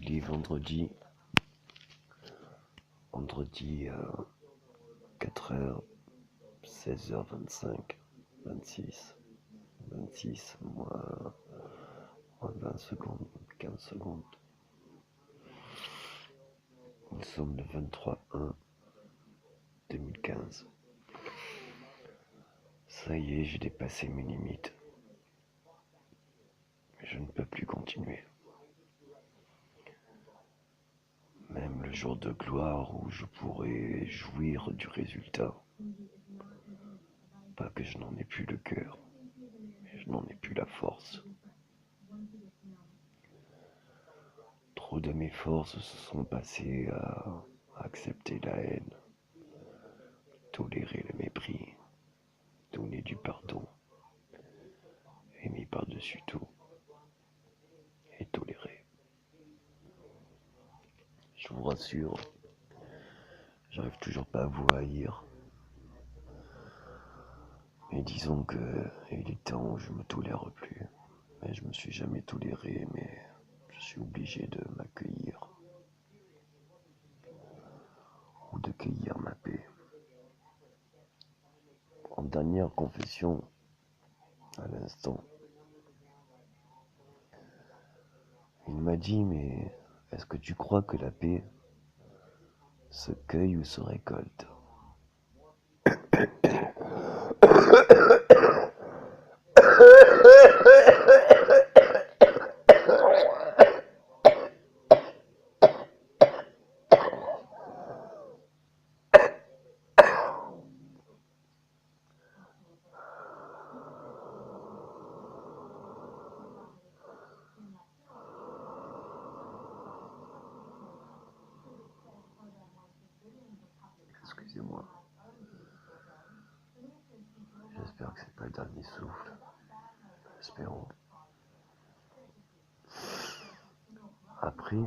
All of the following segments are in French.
Il est vendredi 4h, 16h25, 26, moins 20 secondes, 15 secondes. Nous sommes le 23/1/2015. Ça y est, j'ai dépassé mes limites. Je ne peux plus continuer. Même le jour de gloire où je pourrais jouir du résultat. Pas que je n'en ai plus le cœur, mais je n'en ai plus la force. Trop de mes forces se sont passées à accepter la haine, tolérer le mépris, donner du pardon, aimer par-dessus tout et tolérer. Je vous rassure, j'arrive toujours pas à vous haïr. Mais disons que il est temps où je me tolère plus. Mais je me suis jamais toléré, mais je suis obligé de m'accueillir ou de cueillir ma paix. En dernière confession, à l'instant, il m'a dit, mais est-ce que tu crois que la paix se cueille ou se récolte? Excusez-moi. J'espère que c'est pas le dernier souffle. Espérons. Après,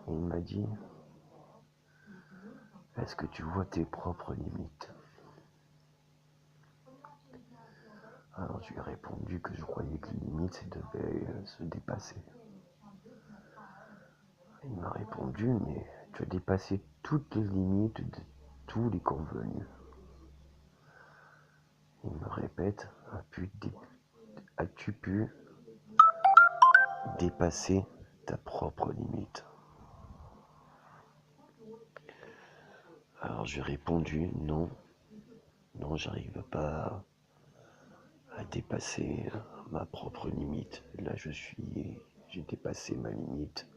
il m'a dit, est-ce que tu vois tes propres limites? Alors je lui ai répondu que je croyais que les limites devaient se dépasser. Il m'a répondu, mais tu as dépassé toutes les limites de tous les convenus. Il me répète, as-tu pu dépasser ta propre limite? Alors j'ai répondu, non, j'arrive pas à dépasser ma propre limite. Là j'ai dépassé ma limite,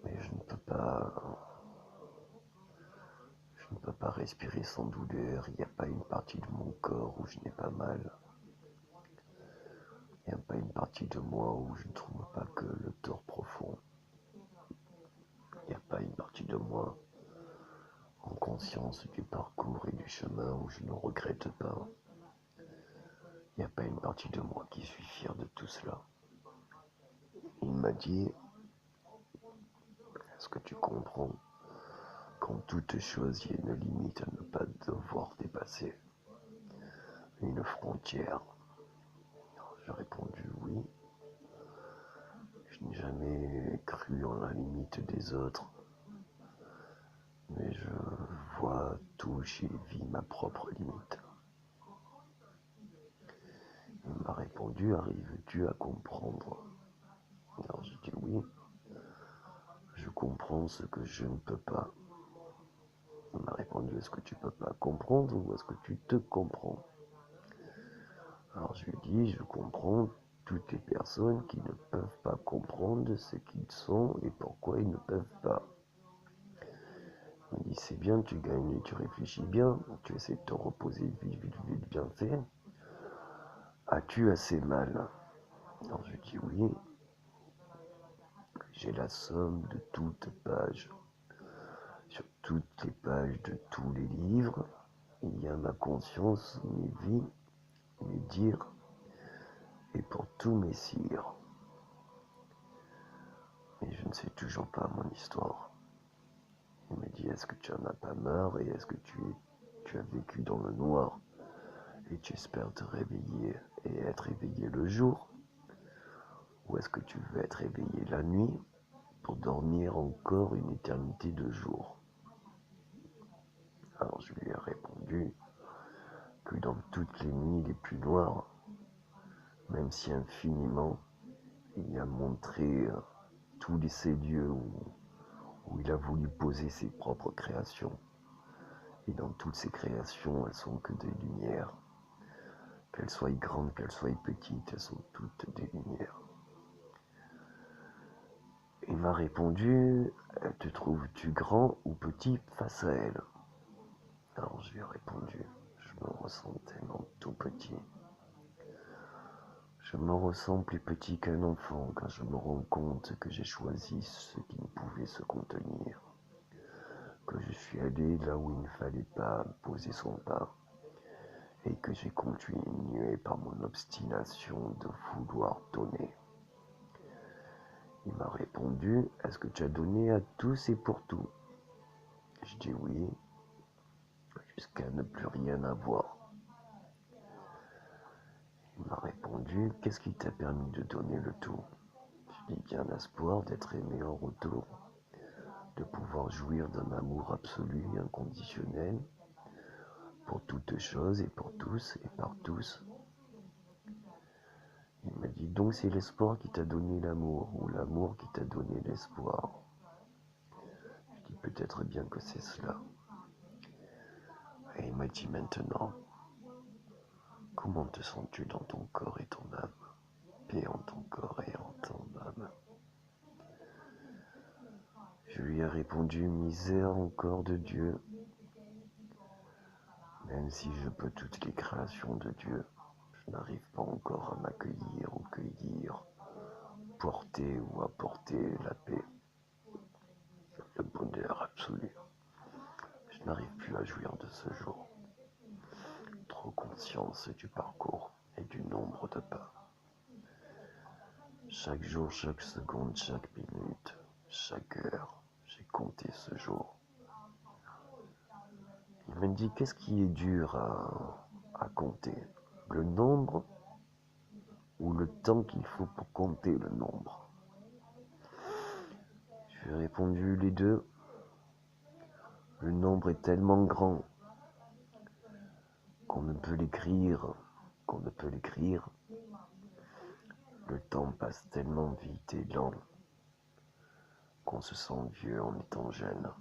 mais je ne peux pas respirer sans douleur. Il n'y a pas une partie de mon corps où je n'ai pas mal. Il n'y a pas une partie de moi où je ne trouve pas que le tort profond. Il n'y a pas une partie de moi en conscience du parcours et du chemin où je ne regrette pas. Il n'y a pas une partie de moi qui suis fier de tout cela. Il m'a dit, est-ce que tu comprends qu'en toute chose il y a une limite à ne pas devoir dépasser, une frontière? J'ai répondu oui. Je n'ai jamais cru en la limite des autres, mais je vois, touche et vis ma propre limite. Il m'a répondu, arrives-tu à comprendre? Alors j'ai dit oui, je comprends ce que je ne peux pas. Il m'a répondu, est-ce que tu peux pas comprendre ou est-ce que tu te comprends? Alors je lui ai dit, je comprends toutes les personnes qui ne peuvent pas comprendre ce qu'ils sont et pourquoi ils ne peuvent pas. Il m'a dit, c'est bien, tu gagnes, tu réfléchis bien, tu essaies de te reposer vite, bien fait. As-tu assez mal? Alors je lui ai dit oui. J'ai la somme de toutes pages. Sur toutes les pages de tous les livres, il y a ma conscience, mes vies, mes dires, et pour tous mes cires. Mais je ne sais toujours pas mon histoire. Il me dit, est-ce que tu en as pas marre et est-ce que tu as vécu dans le noir et tu espères te réveiller et être éveillé le jour? Ou est-ce que tu veux être éveillé la nuit pour dormir encore une éternité de jours. Alors je lui ai répondu que dans toutes les nuits les plus noires, même si infiniment, il a montré tous ces lieux où il a voulu poser ses propres créations. Et dans toutes ces créations, elles sont que des lumières. Qu'elles soient grandes, qu'elles soient petites, elles sont toutes des lumières. Il m'a répondu, te trouves-tu grand ou petit face à elle? Alors je lui ai répondu, je me ressens tellement tout petit. Je me ressens plus petit qu'un enfant quand je me rends compte que j'ai choisi ce qui ne pouvait se contenir, que je suis allé là où il ne fallait pas poser son pas, et que j'ai continué par mon obstination de vouloir donner. Il m'a répondu, est-ce que tu as donné à tous et pour tout? Je dis oui, jusqu'à ne plus rien avoir. Il m'a répondu, qu'est-ce qui t'a permis de donner le tout? Je dis bien l'espoir d'être aimé en retour, de pouvoir jouir d'un amour absolu et inconditionnel pour toutes choses et pour tous et par tous. Il m'a dit, donc c'est l'espoir qui t'a donné l'amour ou l'amour qui t'a donné l'espoir. Je dis peut-être bien que c'est cela. Et il m'a dit maintenant, comment te sens-tu dans ton corps et ton âme? Paix en ton corps et en ton âme. Je lui ai répondu, misère encore de Dieu. Même si je peux toutes les créations de Dieu, je n'arrive pas encore à m'accueillir ou cueillir, porter ou apporter la paix, le bonheur absolu. Je n'arrive plus à jouir de ce jour. Trop conscience du parcours et du nombre de pas. Chaque jour, chaque seconde, chaque minute, chaque heure, j'ai compté ce jour. Il me dit, qu'est-ce qui est dur à compter? Le nombre ou le temps qu'il faut pour compter le nombre? Je lui ai répondu les deux. Le nombre est tellement grand qu'on ne peut l'écrire, Le temps passe tellement vite et lent qu'on se sent vieux en étant jeune.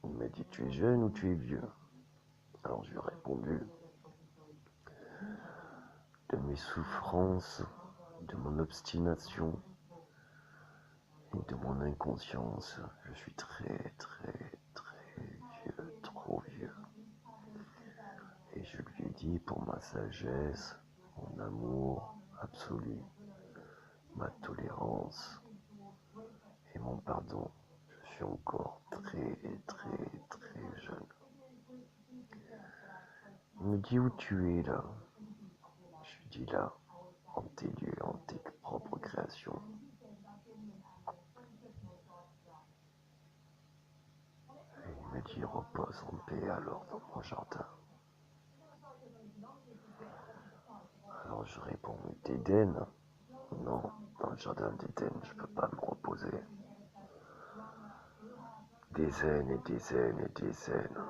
Il m'a dit, tu es jeune ou tu es vieux? Alors je lui ai répondu, de mes souffrances, de mon obstination et de mon inconscience, je suis très vieux, trop vieux. Et je lui ai dit, pour ma sagesse, mon amour absolu, ma tolérance et mon pardon, je suis encore très jeune. Il me dit, où tu es là? Je lui dis là, en tes lieux, en tes propres créations. Et il me dit, repose en paix alors dans mon jardin. Alors je réponds, d'Éden? Non, dans le jardin d'Éden, je ne peux pas me reposer. Des aines et des aines et des aines.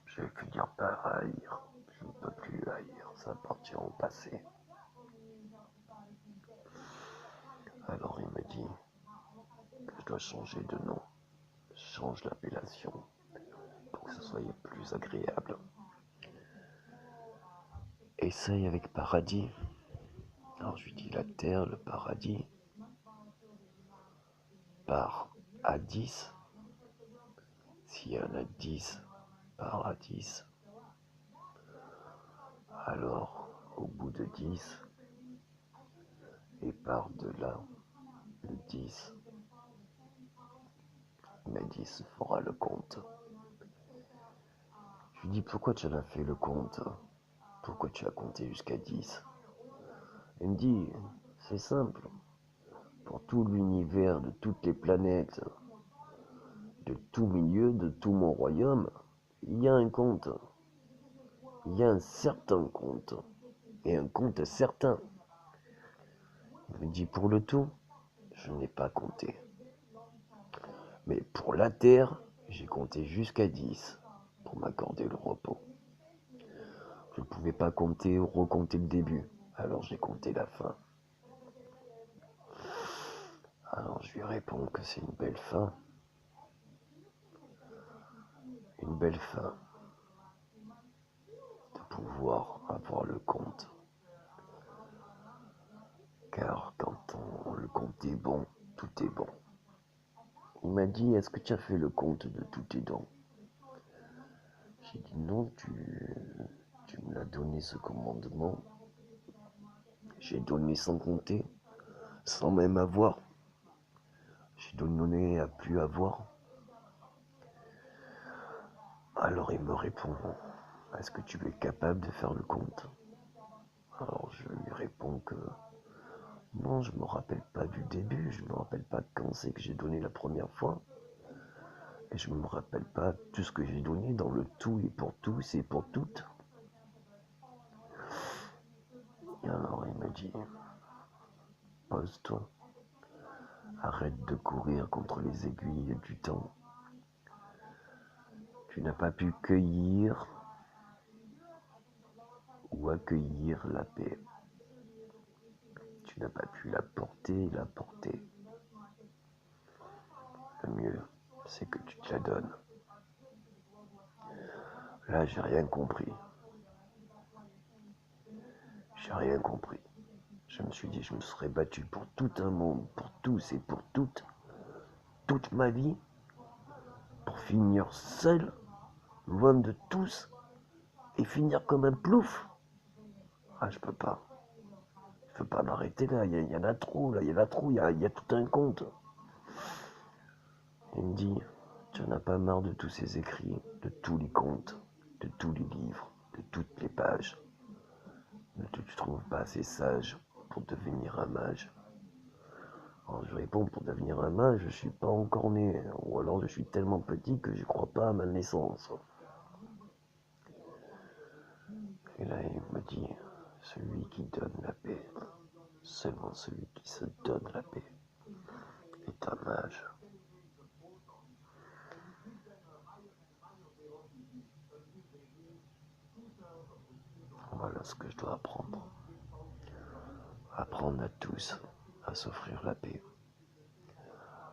Je vais finir par haïr. Je ne peux plus haïr, ça appartient au passé. Alors il me dit que je dois changer de nom. Je change l'appellation pour que ce soit plus agréable. Essaye avec paradis. Alors je lui dis la terre, le paradis, par à 10. S'il y en a 10 par à 10, alors au bout de 10, et par de là, le 10, mais 10 fera le compte. Je lui dis, pourquoi tu en as fait le compte? Pourquoi tu as compté jusqu'à 10? Il me dit, c'est simple. Pour tout l'univers, de toutes les planètes, de tout milieu, de tout mon royaume, il y a un compte. Il y a un certain compte. Et un compte certain. Il me dit, pour le tout, je n'ai pas compté. Mais pour la terre, j'ai compté jusqu'à 10 pour m'accorder le repos. Je ne pouvais pas compter ou recompter le début, alors j'ai compté la fin. Alors je lui réponds que c'est une belle fin. Une belle fin de pouvoir avoir le compte. Car quand le compte est bon, tout est bon. Il m'a dit, est-ce que tu as fait le compte de tous tes dons? J'ai dit non, tu me l'as donné ce commandement. J'ai donné sans compter, sans même avoir. J'ai donné à plus avoir. Alors il me répond, est-ce que tu es capable de faire le compte? Alors je lui réponds que non, je ne me rappelle pas du début, je ne me rappelle pas quand c'est que j'ai donné la première fois. Et je ne me rappelle pas tout ce que j'ai donné dans le tout et pour tous et pour toutes. Et alors il me dit, pose-toi, arrête de courir contre les aiguilles du temps. Tu n'as pas pu cueillir ou accueillir la paix. Tu n'as pas pu la porter et la porter. Le mieux, c'est que tu te la donnes. Là, j'ai rien compris. J'ai rien compris. Je me suis dit, je me serais battu pour tout un monde, pour tous et pour toutes, toute ma vie, pour finir seul, loin de tous, et finir comme un plouf. Ah, je peux pas. Je peux pas m'arrêter là, il y en a trop, là, il y en a trop, il y a tout un compte. Il me dit, tu n'en as pas marre de tous ces écrits, de tous les contes, de tous les livres, de toutes les pages. Ne te trouves pas assez sage pour devenir un mage? Alors je réponds, pour devenir un mage, je suis pas encore né, ou alors je suis tellement petit que je crois pas à ma naissance. Et là il me dit, celui qui donne la paix, seulement celui qui se donne la paix, est un mage. Voilà ce que je dois apprendre. Apprendre à tous à s'offrir la paix.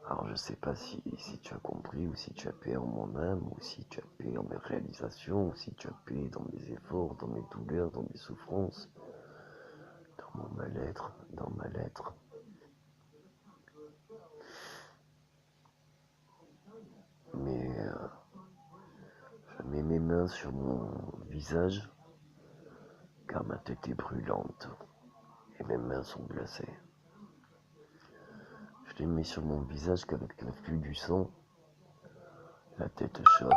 Alors je sais pas si tu as compris, ou si tu as paix en mon âme, ou si tu as paix en mes réalisations, ou si tu as paix dans mes efforts, dans mes douleurs, dans mes souffrances, dans mon mal-être, dans ma lettre. Mais je mets mes mains sur mon visage, car ma tête est brûlante, et mes mains sont glacées. Je les mets sur mon visage qu'avec l'afflux du sang, la tête chauffe.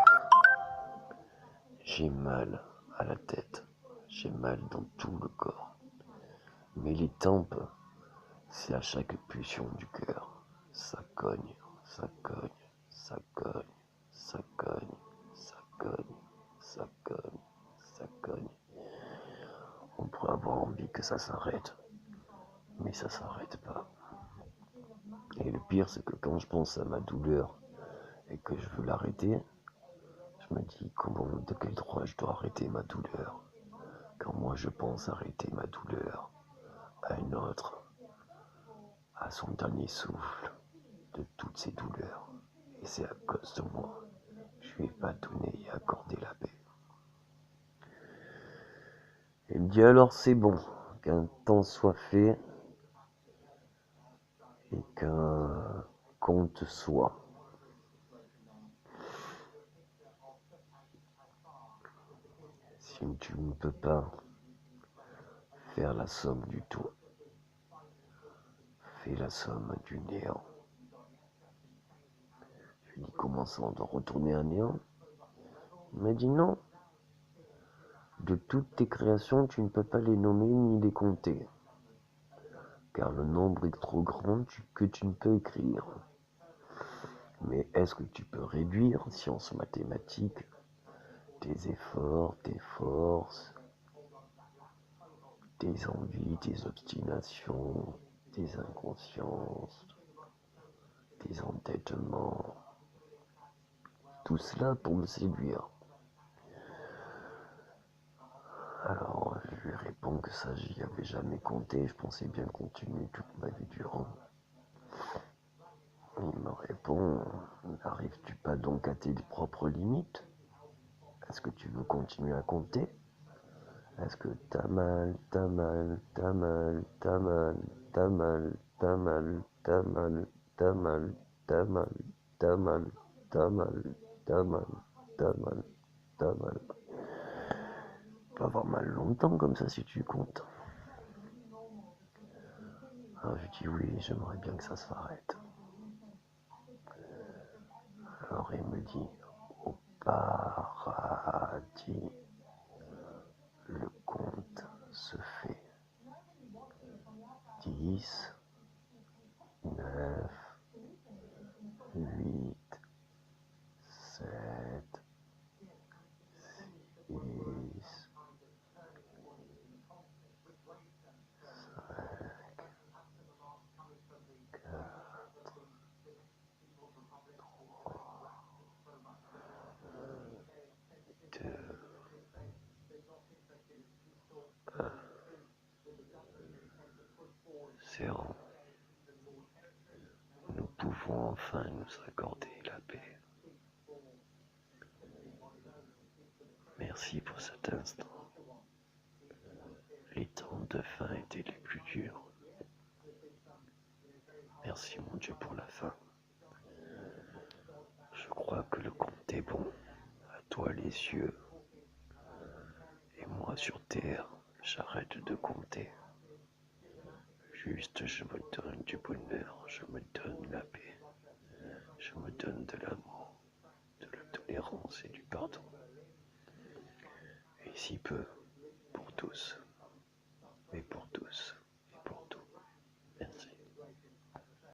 J'ai mal à la tête, j'ai mal dans tout le corps. Mais les tempes, c'est à chaque pulsion du cœur. Ça cogne, ça cogne, ça cogne, ça cogne, ça cogne, ça cogne, ça cogne. On pourrait avoir envie que ça s'arrête, mais ça s'arrête pas. Et le pire, c'est que quand je pense à ma douleur et que je veux l'arrêter, je me dis comment, de quel droit je dois arrêter ma douleur. Quand moi je pense arrêter ma douleur, à une autre, à son dernier souffle de toutes ses douleurs. Et c'est à cause de moi. Je lui ai pas donné et accordé la paix. Il me dit alors c'est bon, qu'un temps soit fait et qu'un compte soit. Si tu ne peux pas faire la somme du tout, fais la somme du néant. Je lui dis comment ça, on doit retourner à néant? Il m'a dit non. De toutes tes créations, tu ne peux pas les nommer ni les compter, car le nombre est trop grand que tu ne peux écrire. Mais est-ce que tu peux réduire, sciences mathématiques, tes efforts, tes forces, tes envies, tes obstinations, tes inconsciences, tes entêtements, tout cela pour me séduire. Alors, je lui réponds que ça, j'y avais jamais compté, je pensais bien continuer toute ma vie durant. Il me répond, n'arrives-tu pas donc à tes propres limites? Est-ce que tu veux continuer à compter? Est-ce que t'as mal, t'as mal, t'as mal, t'as mal, t'as mal, t'as mal, t'as mal, t'as mal, t'as mal, t'as mal, t'as mal, t'as mal, t'as mal, t'as mal. Tu peux avoir mal longtemps comme ça si tu comptes. Alors je dis oui, j'aimerais bien que ça s'arrête. Alors il me dit, au paradis, le compte se fait 10, 9, 8, 7, 6, 2, zéro. Nous pouvons enfin nous accorder la paix. Merci pour cet instant. Les temps de fin étaient les plus durs. Merci mon Dieu pour la fin. Je crois que le compte est bon. À toi les cieux. Et moi sur terre, j'arrête de compter. Juste je me donne du bonheur, je me donne la paix. Je me donne de l'amour, de la tolérance et du pardon. Et si peu pour tous.